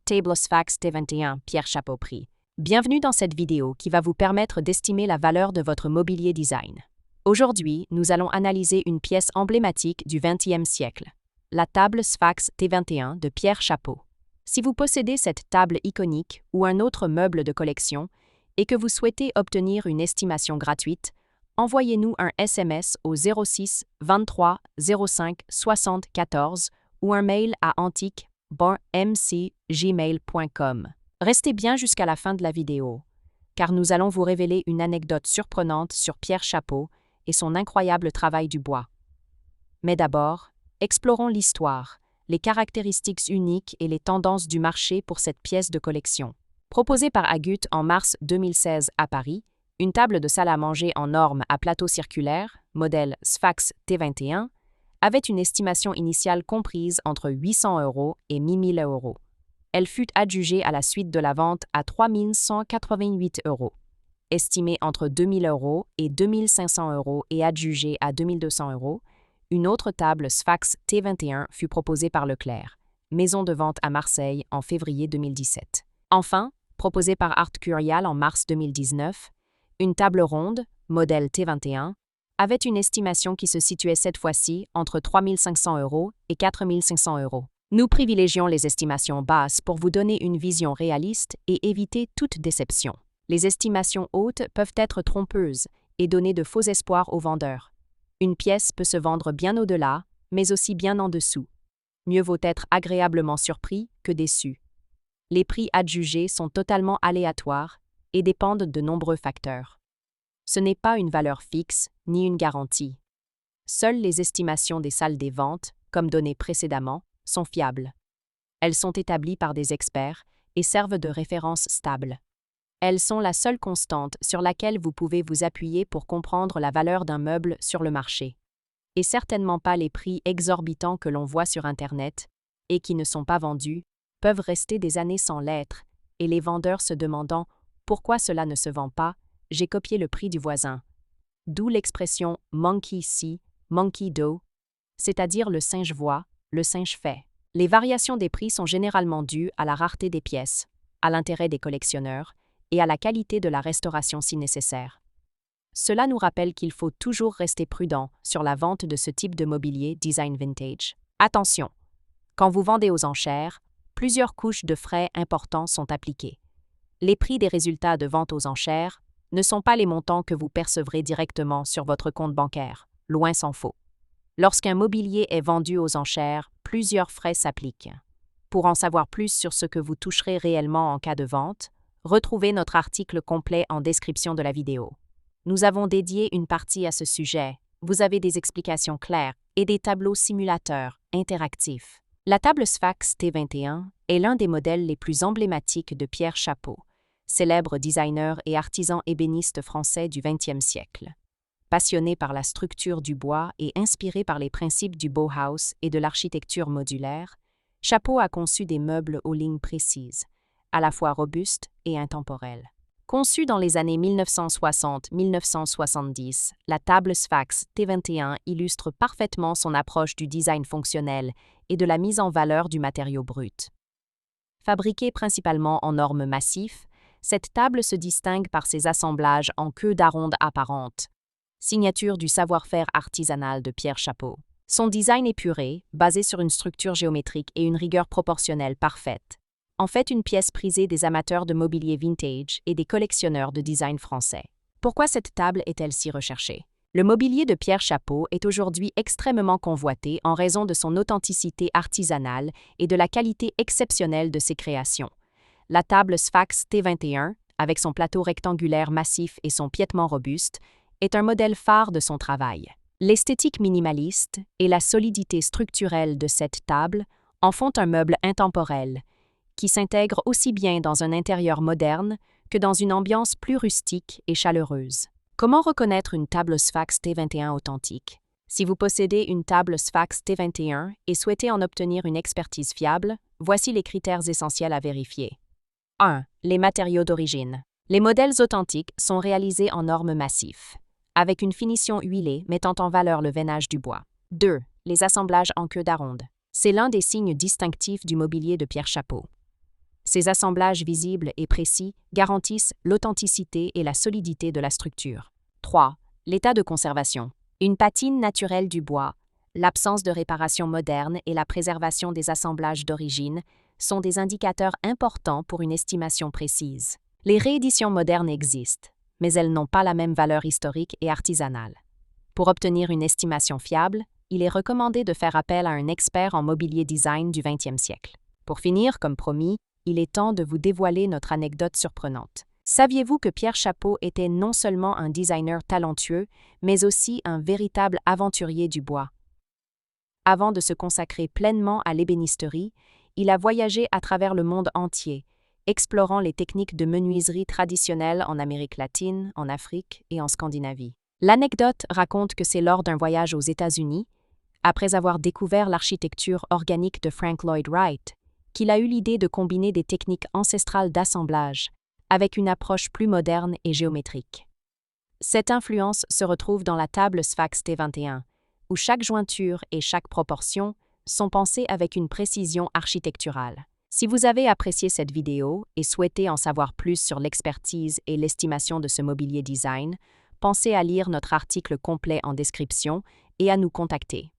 Table Sfax T21, Pierre Chapeau prix. Bienvenue dans cette vidéo qui va vous permettre d'estimer la valeur de votre mobilier design. Aujourd'hui, nous allons analyser une pièce emblématique du XXe siècle, la table Sfax T21 de Pierre Chapeau. Si vous possédez cette table iconique ou un autre meuble de collection et que vous souhaitez obtenir une estimation gratuite, envoyez-nous un SMS au 06 23 05 60 14 ou un mail à antique@mcgmail.com. Restez bien jusqu'à la fin de la vidéo, car nous allons vous révéler une anecdote surprenante sur Pierre Chapeau et son incroyable travail du bois. Mais d'abord, explorons l'histoire, les caractéristiques uniques et les tendances du marché pour cette pièce de collection. Proposée par Agut en mars 2016 à Paris, une table de salle à manger en norme à plateau circulaire, modèle Sfax T21, avait une estimation initiale comprise entre 800 € et 1 000 €. Elle fut adjugée à la suite de la vente à 3 188 €, estimée entre 2 000 € et 2 500 € et adjugée à 2 200 €. Une autre table Sfax T21 fut proposée par Leclerc, maison de vente à Marseille en février 2017. Enfin, proposée par Art Curial en mars 2019, une table ronde, modèle T21, avait une estimation qui se situait cette fois-ci entre 3 500 € et 4 500 €. Nous privilégions les estimations basses pour vous donner une vision réaliste et éviter toute déception. Les estimations hautes peuvent être trompeuses et donner de faux espoirs aux vendeurs. Une pièce peut se vendre bien au-delà, mais aussi bien en dessous. Mieux vaut être agréablement surpris que déçu. Les prix adjugés sont totalement aléatoires et dépendent de nombreux facteurs. Ce n'est pas une valeur fixe ni une garantie. Seules les estimations des salles des ventes, comme données précédemment, sont fiables. Elles sont établies par des experts et servent de référence stable. Elles sont la seule constante sur laquelle vous pouvez vous appuyer pour comprendre la valeur d'un meuble sur le marché. Et certainement pas les prix exorbitants que l'on voit sur Internet et qui ne sont pas vendus, peuvent rester des années sans l'être, et les vendeurs se demandant « Pourquoi cela ne se vend pas ? J'ai copié le prix du voisin ». D'où l'expression « monkey see, monkey do », c'est-à-dire le singe voit, le singe fait. Les variations des prix sont généralement dues à la rareté des pièces, à l'intérêt des collectionneurs et à la qualité de la restauration si nécessaire. Cela nous rappelle qu'il faut toujours rester prudent sur la vente de ce type de mobilier design vintage. Attention! Quand vous vendez aux enchères, plusieurs couches de frais importants sont appliquées. Les prix des résultats de vente aux enchères ne sont pas les montants que vous percevrez directement sur votre compte bancaire, loin s'en faut. Lorsqu'un mobilier est vendu aux enchères, plusieurs frais s'appliquent. Pour en savoir plus sur ce que vous toucherez réellement en cas de vente, retrouvez notre article complet en description de la vidéo. Nous avons dédié une partie à ce sujet. Vous avez des explications claires et des tableaux simulateurs interactifs. La table Sfax T21 est l'un des modèles les plus emblématiques de Pierre Chapeau, célèbre designer et artisan ébéniste français du XXe siècle. Passionné par la structure du bois et inspiré par les principes du Bauhaus et de l'architecture modulaire, Chapeau a conçu des meubles aux lignes précises, à la fois robustes et intemporels. Conçue dans les années 1960-1970, la table Sfax T21 illustre parfaitement son approche du design fonctionnel et de la mise en valeur du matériau brut. Fabriquée principalement en orme massif, cette table se distingue par ses assemblages en queue d'aronde apparente, signature du savoir-faire artisanal de Pierre Chapeau. Son design épuré, basé sur une structure géométrique et une rigueur proportionnelle parfaite, en fait une pièce prisée des amateurs de mobilier vintage et des collectionneurs de design français. Pourquoi cette table est-elle si recherchée? Le mobilier de Pierre Chapeau est aujourd'hui extrêmement convoité en raison de son authenticité artisanale et de la qualité exceptionnelle de ses créations. La table Sfax T21, avec son plateau rectangulaire massif et son piétement robuste, est un modèle phare de son travail. L'esthétique minimaliste et la solidité structurelle de cette table en font un meuble intemporel, qui s'intègre aussi bien dans un intérieur moderne que dans une ambiance plus rustique et chaleureuse. Comment reconnaître une table Sfax T21 authentique? Si vous possédez une table Sfax T21 et souhaitez en obtenir une expertise fiable, voici les critères essentiels à vérifier. 1. Les matériaux d'origine. Les modèles authentiques sont réalisés en orme massif, avec une finition huilée mettant en valeur le veinage du bois. 2. Les assemblages en queue d'aronde. C'est l'un des signes distinctifs du mobilier de Pierre Chapeau. Ces assemblages visibles et précis garantissent l'authenticité et la solidité de la structure. 3. L'état de conservation. Une patine naturelle du bois, l'absence de réparation moderne et la préservation des assemblages d'origine sont des indicateurs importants pour une estimation précise. Les rééditions modernes existent, mais elles n'ont pas la même valeur historique et artisanale. Pour obtenir une estimation fiable, il est recommandé de faire appel à un expert en mobilier design du 20e siècle. Pour finir, comme promis, il est temps de vous dévoiler notre anecdote surprenante. Saviez-vous que Pierre Chapot était non seulement un designer talentueux, mais aussi un véritable aventurier du bois? Avant de se consacrer pleinement à l'ébénisterie, il a voyagé à travers le monde entier, explorant les techniques de menuiserie traditionnelles en Amérique latine, en Afrique et en Scandinavie. L'anecdote raconte que c'est lors d'un voyage aux États-Unis, après avoir découvert l'architecture organique de Frank Lloyd Wright, qu'il a eu l'idée de combiner des techniques ancestrales d'assemblage avec une approche plus moderne et géométrique. Cette influence se retrouve dans la table Sfax T21, où chaque jointure et chaque proportion sont pensées avec une précision architecturale. Si vous avez apprécié cette vidéo et souhaitez en savoir plus sur l'expertise et l'estimation de ce mobilier design, pensez à lire notre article complet en description et à nous contacter.